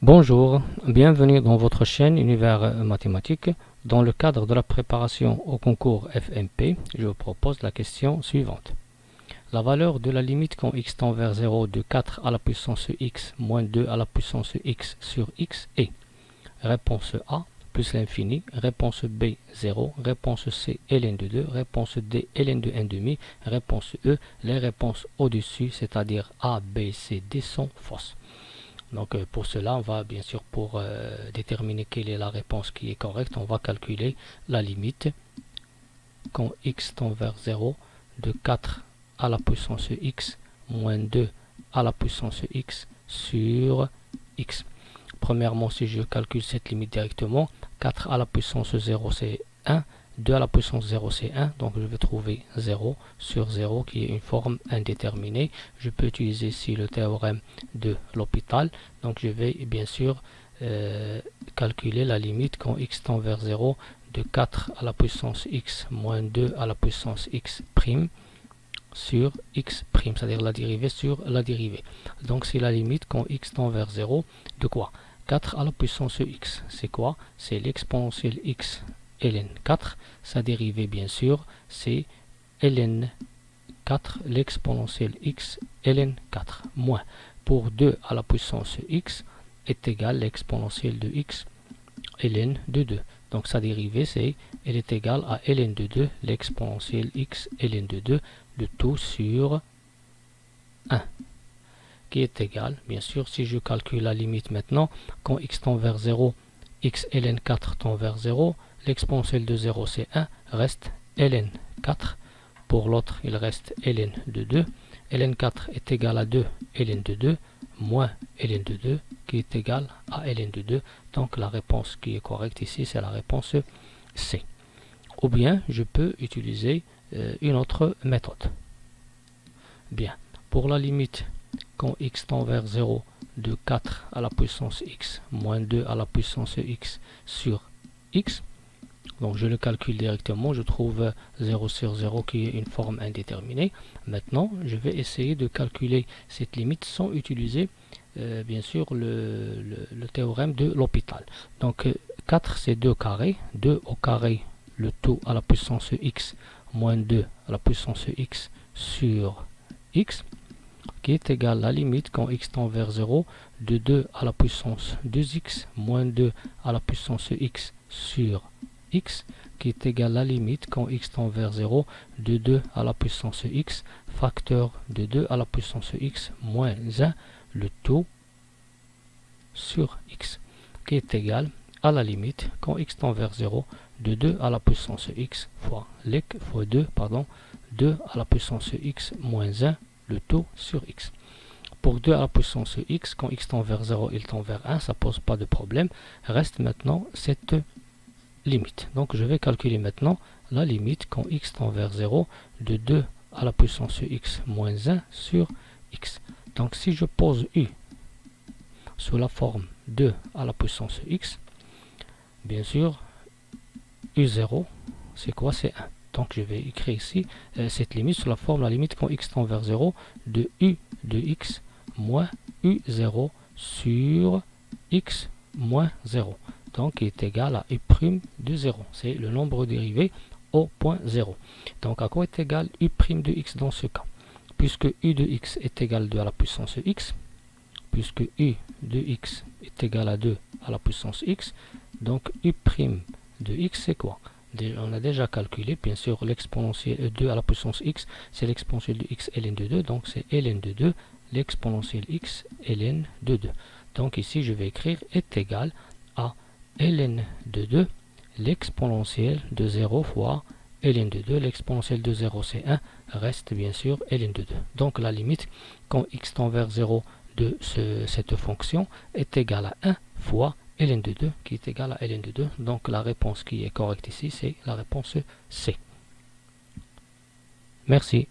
Bonjour, bienvenue dans votre chaîne Univers Mathématique. Dans le cadre de la préparation au concours FMP, je vous propose la question suivante. La valeur de la limite quand x tend vers 0 de 4 à la puissance x moins 2 à la puissance x sur x est réponse A plus l'infini, réponse B 0, réponse C ln de 2, réponse D ln de 1,5, réponse E. Les réponses au-dessus, c'est-à-dire A, B, C, D sont fausses. Donc pour cela, on va bien sûr pour déterminer quelle est la réponse qui est correcte, on va calculer la limite quand x tend vers 0 de 4 à la puissance x moins 2 à la puissance x sur x. Premièrement, si je calcule cette limite directement, 4 à la puissance 0 c'est 1, 2 à la puissance 0 c'est 1, donc je vais trouver 0 sur 0 qui est une forme indéterminée. Je peux utiliser ici le théorème de L'Hopital, donc je vais bien sûr calculer la limite quand x tend vers 0 de 4 à la puissance x moins 2 à la puissance x prime sur x prime, c'est-à-dire la dérivée sur la dérivée. Donc c'est la limite quand x tend vers 0 de quoi? 4 à la puissance x, c'est quoi? C'est l'exponentielle x ln 4, sa dérivée bien sûr, c'est ln 4, l'exponentielle x ln 4, moins pour 2 à la puissance x est égal l'exponentielle de x ln de 2. Donc sa dérivée, elle est égale à ln de 2, l'exponentielle x ln de 2, le tout sur 1, qui est égal, bien sûr, si je calcule la limite maintenant, quand x tend vers 0, x ln 4 tend vers 0, l'exponentielle de 0 c'est 1, reste ln 4, pour l'autre il reste ln de 2, ln 4 est égal à 2 ln de 2, moins ln de 2, qui est égal à ln de 2, donc la réponse qui est correcte ici, c'est la réponse C. Ou bien, je peux utiliser une autre méthode. Bien, pour la limite quand x tend vers 0 de 4 à la puissance x moins 2 à la puissance x sur x, donc je le calcule directement, je trouve 0 sur 0 qui est une forme indéterminée. Maintenant, je vais essayer de calculer cette limite sans utiliser bien sûr le théorème de L'Hopital. Donc 4 c'est 2 carré, 2 au carré le tout à la puissance x moins 2 à la puissance x sur x, qui est égal à la limite quand x tend vers 0 de 2 à la puissance 2x moins 2 à la puissance x sur x, qui est égal à la limite quand x tend vers 0 de 2 à la puissance x facteur de 2 à la puissance x moins 1, le tout sur x, qui est égal à la limite quand x tend vers 0 de 2 à la puissance x fois 2, 2 à la puissance x moins 1, le tout sur x. Pour 2 à la puissance x, quand x tend vers 0, il tend vers 1, ça pose pas de problème. Reste maintenant cette limite. Donc je vais calculer maintenant la limite quand x tend vers 0 de 2 à la puissance x moins 1 sur x. Donc si je pose u sous la forme 2 à la puissance x, bien sûr, u0, c'est quoi? C'est 1. Donc je vais écrire ici cette limite sous la forme la limite quand x tend vers 0 de u de x moins u0 sur x moins 0. Donc qui est égal à u' de 0. C'est le nombre dérivé au point 0. Donc à quoi est égal u' de x dans ce cas? Puisque u de x est égal à 2 à la puissance x, puisque u de x est égal à 2 à la puissance x, donc u' de x c'est quoi? On a déjà calculé, bien sûr, l'exponentielle 2 à la puissance x, c'est l'exponentielle de x ln de 2, donc c'est ln de 2, l'exponentielle x ln de 2. Donc ici, je vais écrire est égal à ln de 2, l'exponentielle de 0 fois ln de 2, l'exponentielle de 0 c'est 1, reste bien sûr ln de 2. Donc la limite, quand x tend vers 0 de cette fonction, est égale à 1 fois ln de 2 qui est égal à ln de 2. Donc la réponse qui est correcte ici, c'est la réponse C. Merci.